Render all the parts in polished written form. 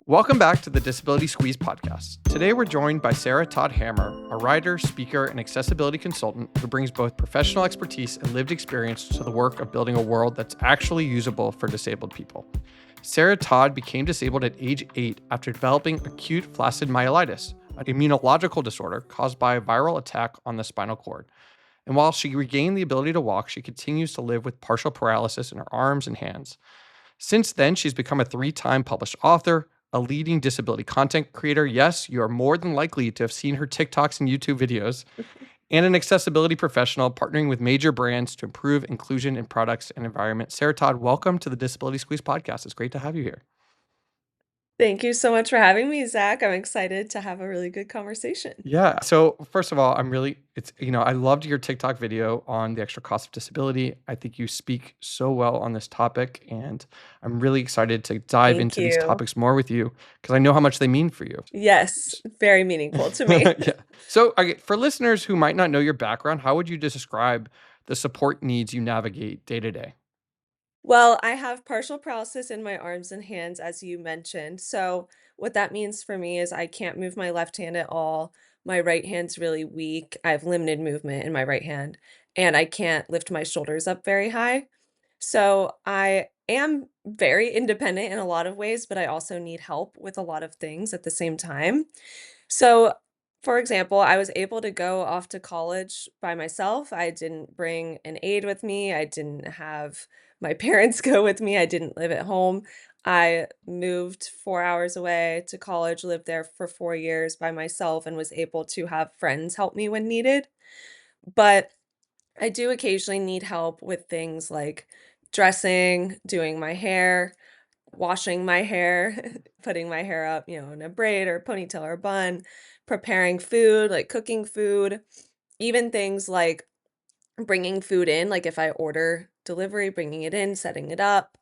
Welcome back to the Disability Squeeze podcast. Today we're joined by Sarah Todd Hammer, a writer, speaker, and accessibility consultant who brings both professional expertise and lived experience to the work of building a world that's actually usable for disabled people. Sarah Todd became disabled at age 8 after developing acute flaccid myelitis, an immunological disorder caused by a viral attack on the spinal cord. And while she regained the ability to walk, she continues to live with partial paralysis in her arms and hands. Since then, she's become a 3-time published author, a leading disability content creator. Yes, you are more than likely to have seen her TikToks and YouTube videos, and an accessibility professional partnering with major brands to improve inclusion in products and environment. Sarah Todd, welcome to the Disability Squeeze podcast. It's great to have you here. Thank you so much for having me, Zach. I'm excited to have a really good conversation. Yeah. So first of all, I loved your TikTok video on the extra cost of disability. I think you speak so well on this topic, and I'm really excited to dive Thank into these you. topics more with you because I know how much they mean for you. Yes, very meaningful to me. Yeah. So, okay, for listeners who might not know your background, how would you describe the support needs you navigate day to day? Well, I have partial paralysis in my arms and hands, as you mentioned. So, what that means for me is I can't move my left hand at all. My right hand's really weak. I have limited movement in my right hand, and I can't lift my shoulders up very high. So, I am very independent in a lot of ways, but I also need help with a lot of things at the same time. So, for example, I was able to go off to college by myself. I didn't bring an aide with me. I didn't have my parents go with me. I didn't live at home. I moved 4 hours away to college, lived there for 4 years by myself, and was able to have friends help me when needed. But I do occasionally need help with things like dressing, doing my hair, washing my hair, putting my hair up, in a braid or ponytail or bun, preparing food, like cooking food, even things like bringing food in, like if I order delivery, bringing it in, setting it up,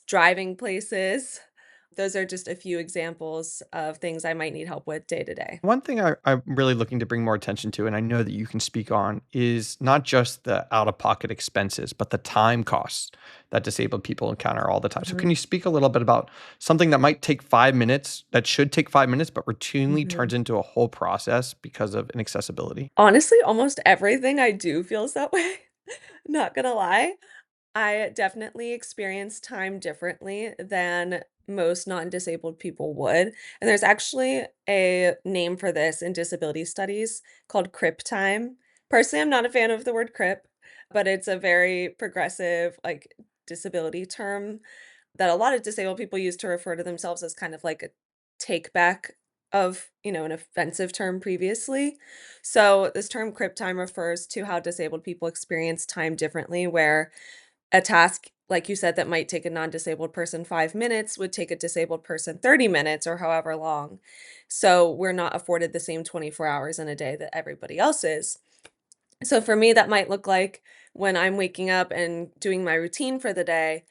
driving places. Those are just a few examples of things I might need help with day to day. One thing I'm really looking to bring more attention to, and I know that you can speak on, is not just the out of pocket expenses, but the time costs that disabled people encounter all the time. So, can Mhm, you speak a little bit about something that might take 5 minutes, that should take 5 minutes, but routinely mhm. turns into a whole process because of inaccessibility? Honestly, almost everything I do feels that way. Not gonna lie. I definitely experience time differently than most non-disabled people would, and there's actually a name for this in disability studies called crip time. Personally, I'm not a fan of the word crip, but it's a very progressive, like, disability term that a lot of disabled people use to refer to themselves as kind of like a take back of, an offensive term previously. So, this term crip time refers to how disabled people experience time differently, where a task, like you said, that might take a non-disabled person 5 minutes would take a disabled person 30 minutes or however long. So we're not afforded the same 24 hours in a day that everybody else is. So for me, that might look like when I'm waking up and doing my routine for the day,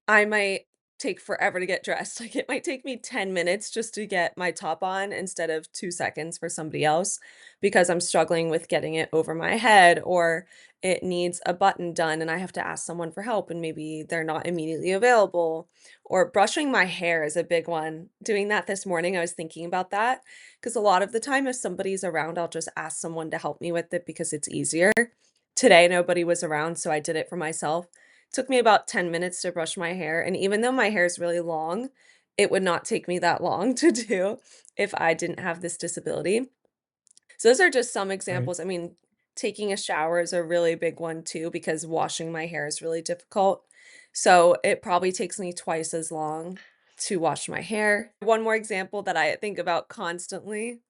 I might take forever to get dressed. Like, it might take me 10 minutes just to get my top on instead of 2 seconds for somebody else because I'm struggling with getting it over my head, or it needs a button done and I have to ask someone for help and maybe they're not immediately available. Or brushing my hair is a big one. Doing that this morning, I was thinking about that because a lot of the time if somebody's around, I'll just ask someone to help me with it because it's easier. Today, nobody was around, so I did it for myself. Took me about 10 minutes to brush my hair, and even though my hair is really long, it would not take me that long to do if I didn't have this disability. So those are just some Right. examples. I mean, taking a shower is a really big one too because washing my hair is really difficult. So it probably takes me twice as long to wash my hair. One more example that I think about constantly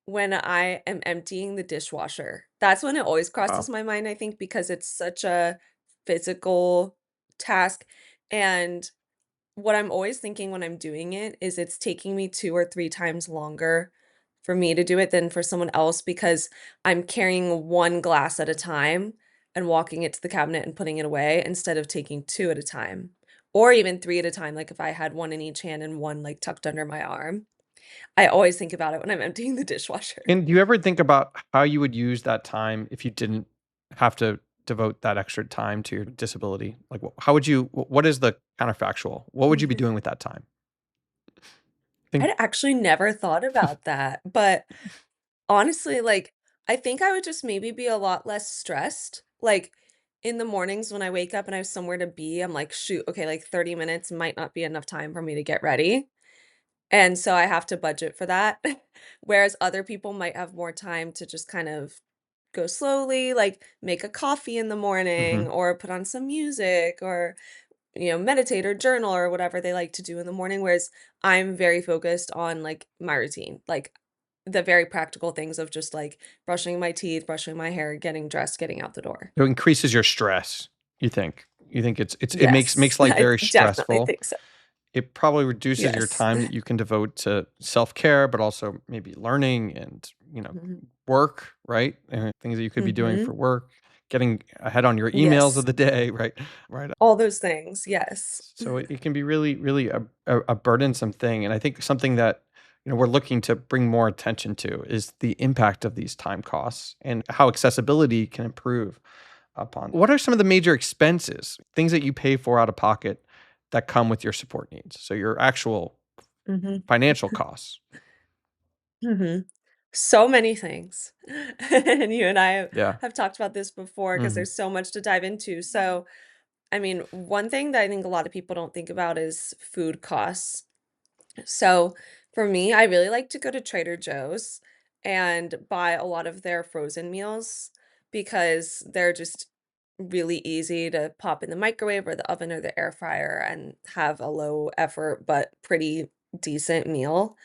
when I am emptying the dishwasher. That's when it always crosses Wow. my mind, I think, because it's such a physical task, and what I'm always thinking when I'm doing it is it's taking me 2 or 3 times longer for me to do it than for someone else because I'm carrying 1 glass at a time and walking it to the cabinet and putting it away instead of taking 2 at a time, or even 3 at a time, like, if I had 1 in each hand and 1, like, tucked under my arm. I always think about it when I'm emptying the dishwasher. And do you ever think about how you would use that time if you didn't have to devote that extra time to your disability? Like, how would you, what is the counterfactual? What would you be Mhm. doing with that time? think I'd actually never thought about that, but honestly, like, I think I would just maybe be a lot less stressed. Like, in the mornings when I wake up and I have somewhere to be, I'm like, "Shoot, okay, like 30 minutes might not be enough time for me to get ready." And so I have to budget for that. Whereas other people might have more time to just kind of go slowly, like make a coffee in the morning mhm. or put on some music or, meditate or journal or whatever they like to do in the morning. Whereas I'm very focused on like my routine, like the very practical things of just like brushing my teeth, brushing my hair, getting dressed, getting out the door. It increases your stress, you think? You think it makes Yes, makes life I very definitely stressful. think so. It probably reduces your Yes. time that you can devote to self-care, but also maybe learning and, hmm work, right? And things that you could be doing hmm for work, getting ahead on your emails of Yes. the day, right? Right. All those things. Yes. So it can be really, really a burdensome thing. And I think something that we're looking to bring more attention to is the impact of these time costs and how accessibility can improve upon. What are some of the major expenses, things that you pay for out of pocket that come with your support needs? So your actual hmm financial costs. hmm So many things. And you and I Yeah. have talked about this before because Hmm. there's so much to dive into. So, I mean, one thing that I think a lot of people don't think about is food costs. So, for me, I really like to go to Trader Joe's and buy a lot of their frozen meals because they're just really easy to pop in the microwave or the oven or the air fryer and have a low effort but pretty decent meal.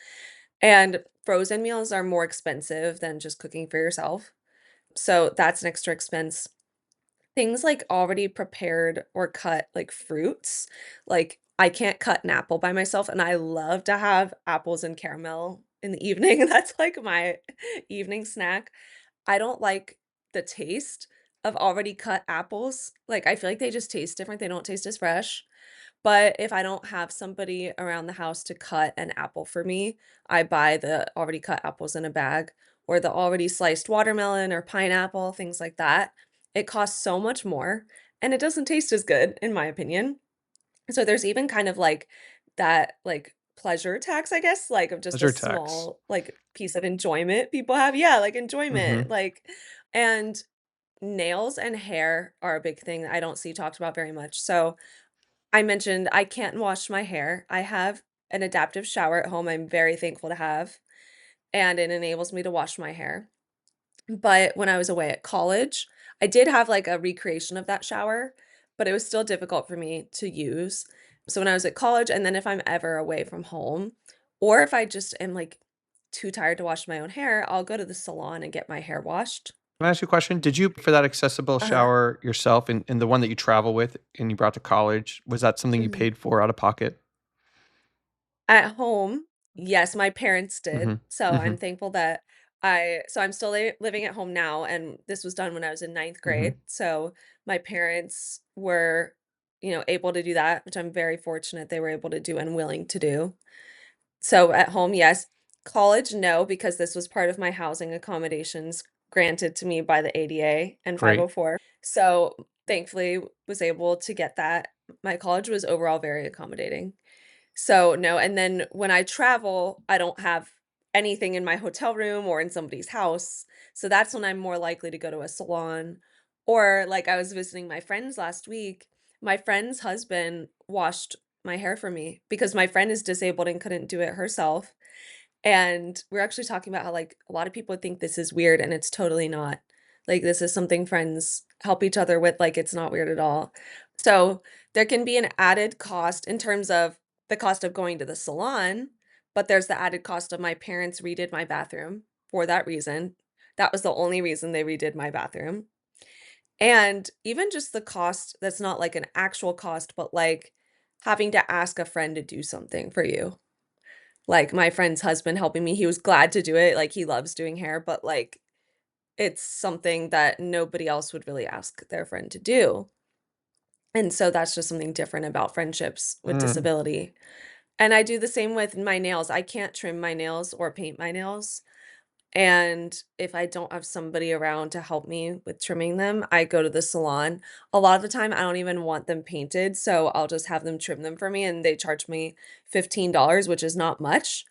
And frozen meals are more expensive than just cooking for yourself. So that's an extra expense. Things like already prepared or cut, like fruits, like I can't cut an apple by myself, and I love to have apples and caramel in the evening. That's like my evening snack. I don't like the taste of already cut apples. Like, I feel like they just taste different. They don't taste as fresh. But if I don't have somebody around the house to cut an apple for me, I buy the already cut apples in a bag or the already sliced watermelon or pineapple, things like that. It costs so much more and it doesn't taste as good, in my opinion. So there's even kind of like that, like pleasure tax, I guess, like of just a Pleasure tax. small like piece of enjoyment people have. Yeah, like Hmm. enjoyment. And nails and hair are a big thing that I don't see talked about very much. So I mentioned I can't wash my hair. I have an adaptive shower at home I'm very thankful to have, and it enables me to wash my hair. But when I was away at college, I did have like a recreation of that shower, but it was still difficult for me to use. So when I was at college, and then if I'm ever away from home, or if I just am like too tired to wash my own hair, I'll go to the salon and get my hair washed. Can I ask you a question? Did you pay for that accessible Uh-huh. shower yourself in the one that you travel with and you brought to college? Was that something you Mhm. paid for out of pocket? At home, yes, my parents did. Hmm. So I'm Hmm. thankful that I'm still living at home now, and this was done when I was in ninth Hmm. grade. So my parents were, able to do that, which I'm very fortunate they were able to do and willing to do. So at home, yes. College, no, because this was part of my housing accommodations granted to me by the ADA and Great. 504. So thankfully was able to get that. My college was overall very accommodating. So, no, and then when I travel, I don't have anything in my hotel room or in somebody's house, so that's when I'm more likely to go to a salon, or, like, I was visiting my friends last week, my friend's husband washed my hair for me because my friend is disabled and couldn't do it herself, and we're actually talking about how, like, a lot of people think this is weird, and it's totally not. Like, this is something friends help each other with, like, it's not weird at all. So, there can be an added cost in terms of the cost of going to the salon, but there's the added cost of my parents redid my bathroom for that reason. That was the only reason they redid my bathroom. And even just the cost that's not like an actual cost, but like having to ask a friend to do something for you. Like, my friend's husband helping me, he was glad to do it, like, he loves doing hair, but, like, it's something that nobody else would really ask their friend to do, and so that's just something different about friendships with Mm. disability, and I do the same with my nails. I can't trim my nails or paint my nails, and if I don't have somebody around to help me with trimming them, I go to the salon. A lot of the time, I don't even want them painted, so I'll just have them trim them for me, and they charge me $15, which is not much,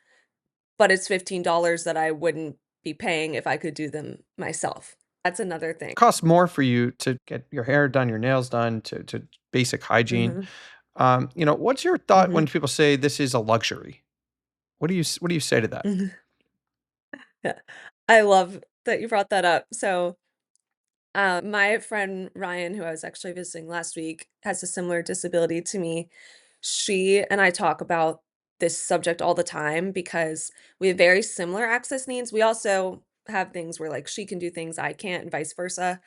but it's $15 that I wouldn't be paying if I could do them myself. That's another thing. Costs more for you to get your hair done, your nails done, to basic hygiene. Mhm, What's your thought when mhm, people say this is a luxury? What do you say to that? mhm. Yeah. I love that you brought that up. So, my friend Ryan, who I was actually visiting last week, has a similar disability to me. She and I talk about this subject all the time because we have very similar access needs. We also have things where, like, she can do things I can't and vice versa.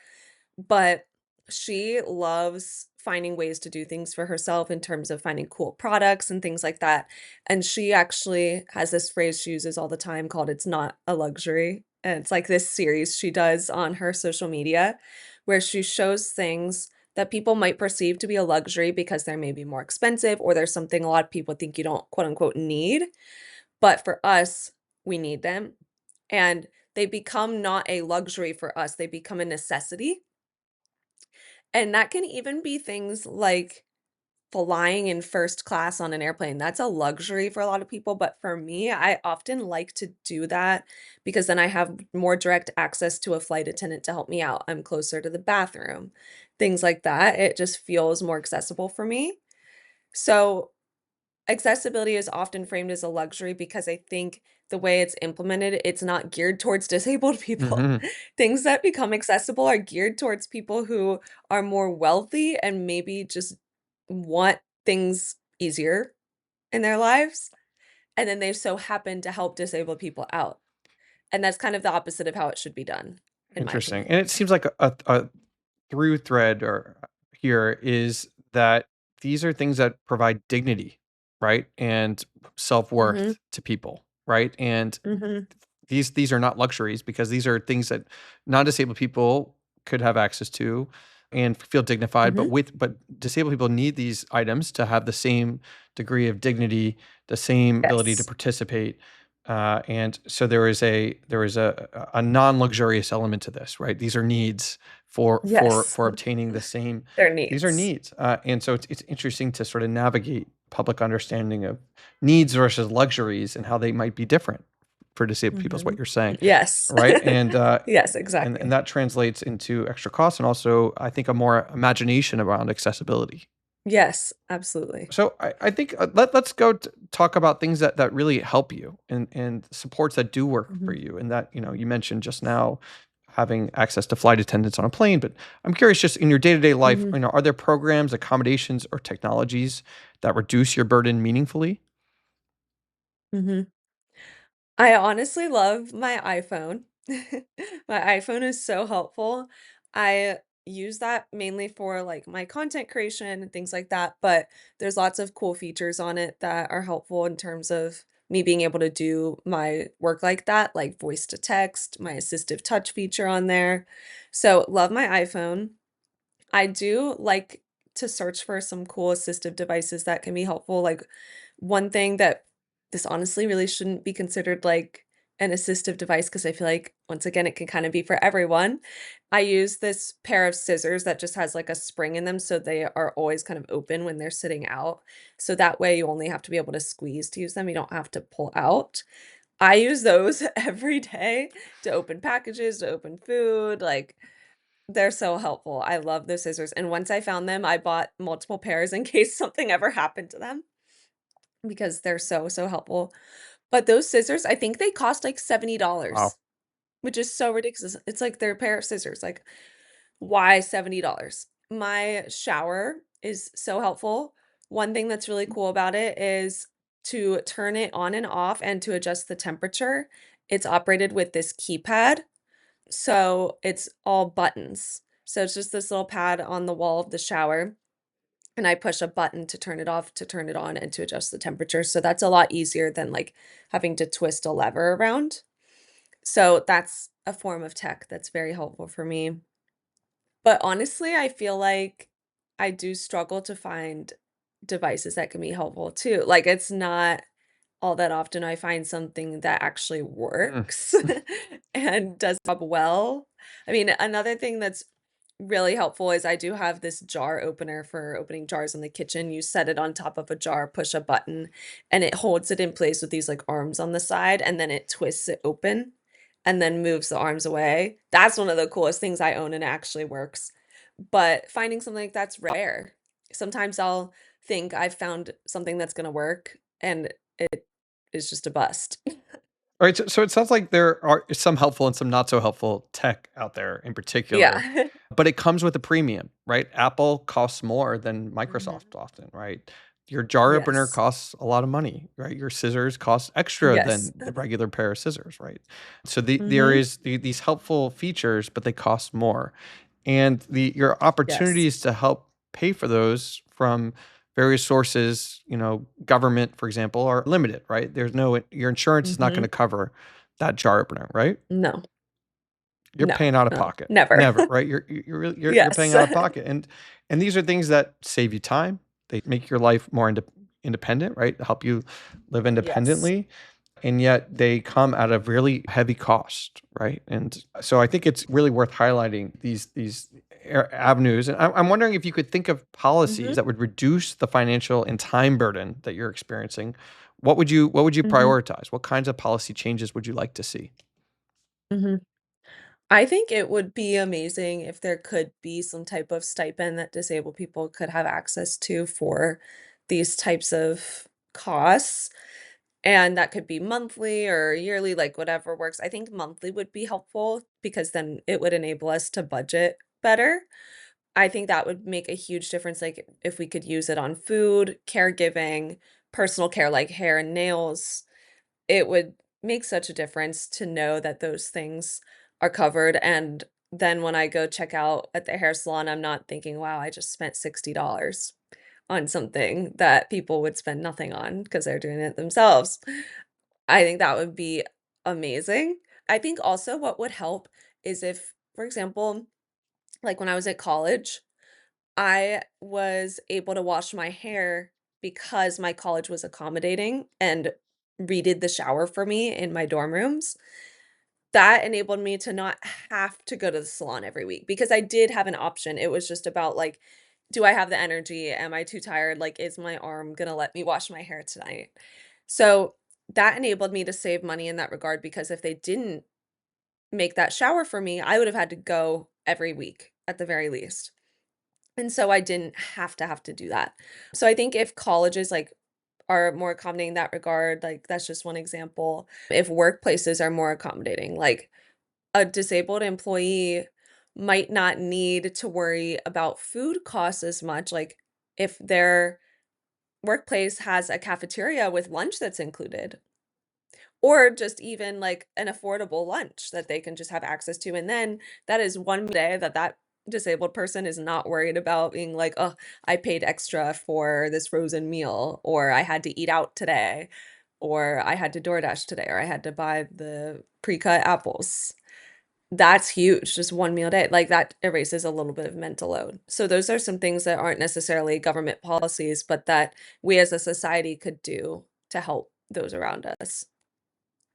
But she loves finding ways to do things for herself in terms of finding cool products and things like that. And she actually has this phrase she uses all the time called "It's not a luxury." And it's like this series she does on her social media where she shows things that people might perceive to be a luxury because they're maybe more expensive or there's something a lot of people think you don't quote unquote need. But for us, we need them. And they become not a luxury for us, they become a necessity, and that can even be things like flying in first class on an airplane. That's a luxury for a lot of people, but for me, I often like to do that because then I have more direct access to a flight attendant to help me out. I'm closer to the bathroom, things like that. It just feels more accessible for me. So, accessibility is often framed as a luxury because I think the way it's implemented, it's not geared towards disabled people. Mhm. Things that become accessible are geared towards people who are more wealthy and maybe just want things easier in their lives, and then they so happen to help disabled people out. And that's kind of the opposite of how it should be done, in my Interesting. opinion. And it seems like a through thread or here is that these are things that provide dignity, right? And Mhm, self-worth to people, right? And mhm. these are not luxuries because these are things that non-disabled people could have access to and feel dignified, Mhm. but disabled people need these items to have the same degree of dignity, the same ability to Yes. participate. And so there is a non-luxurious element to this, right? These are needs Yes. for obtaining the same. Their These are needs. needs, and so it's interesting to sort of navigate public understanding of needs versus luxuries and how they might be different for disabled people is what Mhm. you're saying, Yes. right? And Yes, and exactly. that translates into extra costs and also I think a more imagination around accessibility. Yes, absolutely. So I think let's go talk about things that really help you and supports that do work for Mhm, you and that you mentioned just now having access to flight attendants on a plane, but I'm curious just in your day-to-day life, mhm, are there programs, accommodations, or technologies that reduce your burden meaningfully? mhm. I honestly love my iPhone. My iPhone is so helpful. I use that mainly for, like, my content creation and things like that, but there's lots of cool features on it that are helpful in terms of me being able to do my work like that, like voice to text, my assistive touch feature on there. So, love my iPhone. I do like to search for some cool assistive devices that can be helpful. Like one thing that this honestly really shouldn't be considered like an assistive device because I feel like once again it can kind of be for everyone. I use this pair of scissors that just has like a spring in them so they are always kind of open when they're sitting out. So that way you only have to be able to squeeze to use them. You don't have to pull out. I use those every day to open packages, to open food, like they're so helpful. I love those scissors, and once I found them, I bought multiple pairs in case something ever happened to them because they're so, so helpful. But those scissors, I think they cost like Wow. $70, which is so ridiculous. It's like they're a pair of scissors. Like, why $70? My shower is so helpful. One thing that's really cool about it is to turn it on and off and to adjust the temperature. It's operated with this keypad. So, it's all buttons. So, it's just this little pad on the wall of the shower, and I push a button to turn it off, to turn it on, and to adjust the temperature, so that's a lot easier than, like, having to twist a lever around. So, that's a form of tech that's very helpful for me. But honestly, I feel like I do struggle to find devices that can be helpful too. Like, it's not all that often I find something that actually Mm. works and does the job well. I mean, another thing that's really helpful is I do have this jar opener for opening jars in the kitchen. You set it on top of a jar, push a button, and it holds it in place with these like arms on the side, and then it twists it open and then moves the arms away. That's one of the coolest things I own and it actually works. But finding something like that's rare. Sometimes I'll think I've found something that's gonna work and it is just a bust. All right, so it sounds like there are some helpful and some not so helpful tech out there in particular, Yeah. but it comes with a premium, right? Apple costs more than Mhm. Microsoft often, right? Your jar opener Yes. costs a lot of money, right? Your scissors cost extra Yes. than the regular pair of scissors, right? So there Mhm. is these helpful features, but they cost more, and your Yes. opportunities to help pay for those from various sources, government, for example, are limited, right? Your insurance is not going to Mhm. cover that jar opener, right? No. You're No, paying out of no, pocket. never. Never, right? You're paying Yes. out of pocket, and these are things that save you time. They make your life more independent, right? Help you live Yes. independently, and yet they come at a really heavy cost, right? And so I think it's really worth highlighting these avenues. And I'm wondering if you could think of policies Mhm, that would reduce the financial and time burden that you're experiencing. What would you mhm, prioritize? What kinds of policy changes would you like to see? mhm. I think it would be amazing if there could be some type of stipend that disabled people could have access to for these types of costs, and that could be monthly or yearly, like, whatever works. I think monthly would be helpful because then it would enable us to budget better. I think that would make a huge difference, like, if we could use it on food, caregiving, personal care, like hair and nails. It would make such a difference to know that those things are covered, and then when I go check out at the hair salon, I'm not thinking, "Wow, I just spent $60 on something that people would spend nothing on because 'cause they're doing it themselves." I think that would be amazing. I think also what would help is if, for example, like when I was at college, I was able to wash my hair because my college was accommodating and redid the shower for me in my dorm rooms. That enabled me to not have to go to the salon every week because I did have an option. It was just about like, do I have the energy? Am I too tired? Like, is my arm gonna let me wash my hair tonight? So that enabled me to save money in that regard because if they didn't make that shower for me, I would have had to go every week at the very least. And so I didn't have to do that. So I think if colleges, like, are more accommodating in that regard, like, that's just one example. If workplaces are more accommodating, like, a disabled employee might not need to worry about food costs as much, like, if their workplace has a cafeteria with lunch that's included. Or just even, like, an affordable lunch that they can just have access to, and then that is one day that that disabled person is not worried about being like, "Oh, I paid extra for this frozen meal," or "I had to eat out today," or "I had to DoorDash today," or "I had to buy the pre-cut apples." That's huge, just one meal a day, like, that erases a little bit of mental load. So those are some things that aren't necessarily government policies, but that we as a society could do to help those around us.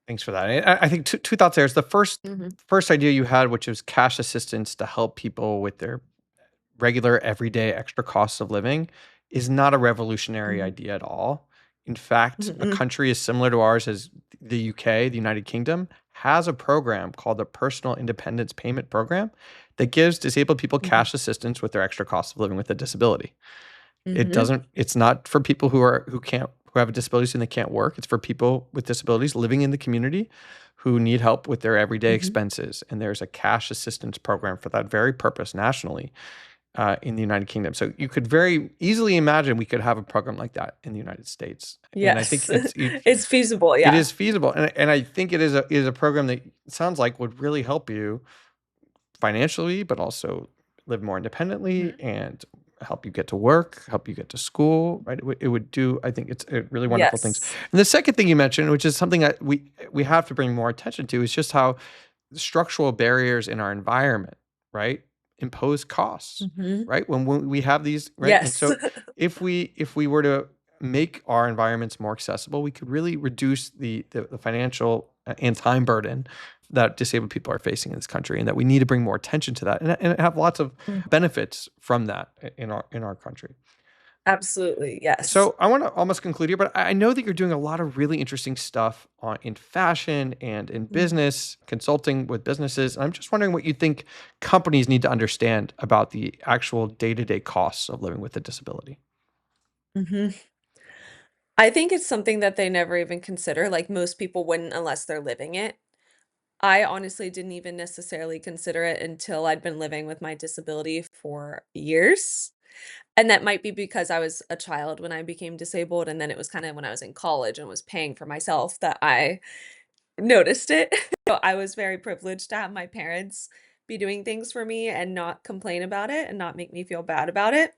Thanks for that. I think two thoughts there. Is the Mhm. first idea you had, which was cash assistance to help people with their regular, everyday extra costs of living, is not a revolutionary Mhm. idea at all. In fact, a Mhm. country as similar to ours as the UK, the United Kingdom, has a program called the Personal Independence Payment Program that gives disabled people Mhm. cash assistance with their extra cost of living with a disability. Mhm. It's not for people who have disabilities and they can't work. It's for people with disabilities living in the community who need help with their everyday Mhm. expenses. And there's a cash assistance program for that very purpose nationally in the United Kingdom. So you could very easily imagine we could have a program like that in the United States. And I think Yes. It's feasible, it yeah. is feasible, and I think it is a program that sounds like would really help you financially, but also live more independently Mhm. and help you get to work, help you get to school, right? It would do, I think it's really wonderful things. Yes. And the second thing you mentioned, which is something that we have to bring more attention to, is just how structural barriers in our environment, right, impose costs, Mhm. right? When we have these, right? And Yes. so if we were to make our environments more accessible, we could really reduce the financial and time burden that disabled people are facing in this country, and that we need to bring more attention to that and have lots of Mhm. benefits from that in our country. Absolutely, yes. So I want to almost conclude here, but I know that you're doing a lot of really interesting stuff in fashion and in Mhm. business, consulting with businesses. And I'm just wondering what you think companies need to understand about the actual day-to-day costs of living with a disability. Mhm. I think it's something that they never even consider, like, most people wouldn't unless they're living it. I honestly didn't even necessarily consider it until I'd been living with my disability for years, and that might be because I was a child when I became disabled, and then it was kinda when I was in college and was paying for myself that I noticed it. So I was very privileged to have my parents be doing things for me and not complain about it and not make me feel bad about it.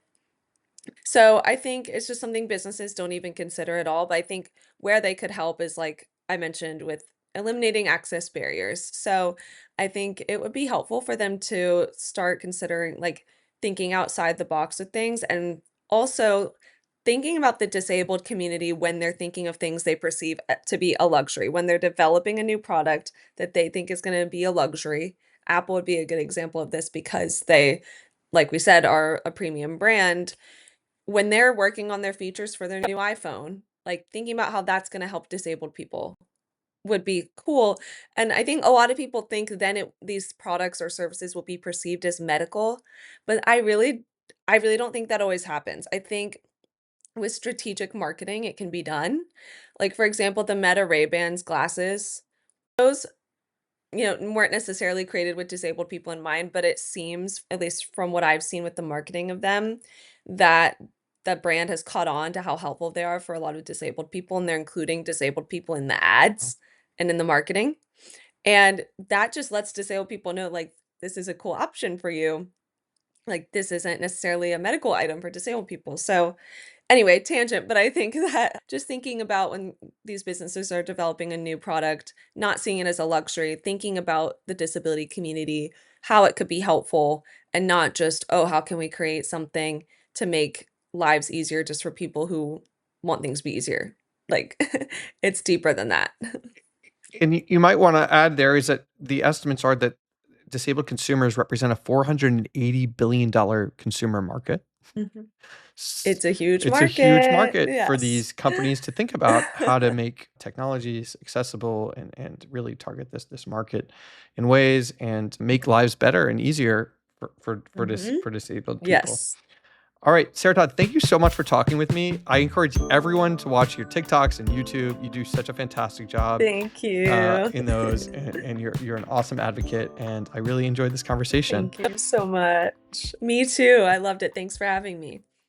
So I think it's just something businesses don't even consider at all. But I think where they could help is like I mentioned with eliminating access barriers. So I think it would be helpful for them to start considering like thinking outside the box with things and also thinking about the disabled community when they're thinking of things they perceive to be a luxury. When they're developing a new product that they think is going to be a luxury, Apple would be a good example of this because they, like we said, are a premium brand when they're working on their features for their new iPhone, like, thinking about how that's gonna help disabled people would be cool, and I think a lot of people think then these products or services will be perceived as medical, but I really don't think that always happens. I think with strategic marketing, it can be done. Like, for example, the Meta Ray-Bans glasses, those weren't necessarily created with disabled people in mind, but it seems, at least from what I've seen with the marketing of them, that the brand has caught on to how helpful they are for a lot of disabled people, and they're including disabled people in the ads and in the marketing. And that just lets disabled people know, like, this is a cool option for you. Like, this isn't necessarily a medical item for disabled people. So anyway, tangent, but I think that just thinking about when these businesses are developing a new product, not seeing it as a luxury, thinking about the disability community, how it could be helpful, and not just, oh, how can we create something to make lives easier just for people who want things to be easier? Like, it's deeper than that. And you might want to add there is that the estimates are that disabled consumers represent a $480 billion consumer market. Mhm. S- It's a huge It's a huge market. market for Yes. these companies to think about how to make technologies accessible and really target this market in ways and make lives better and easier Mhm. for disabled people. Yes. All right, Sarah Todd, thank you so much for talking with me. I encourage everyone to watch your TikToks and YouTube. You do such a fantastic job Thank you. in those, and you're an awesome advocate. And I really enjoyed this conversation. Thank you so much. Me too. I loved it. Thanks for having me.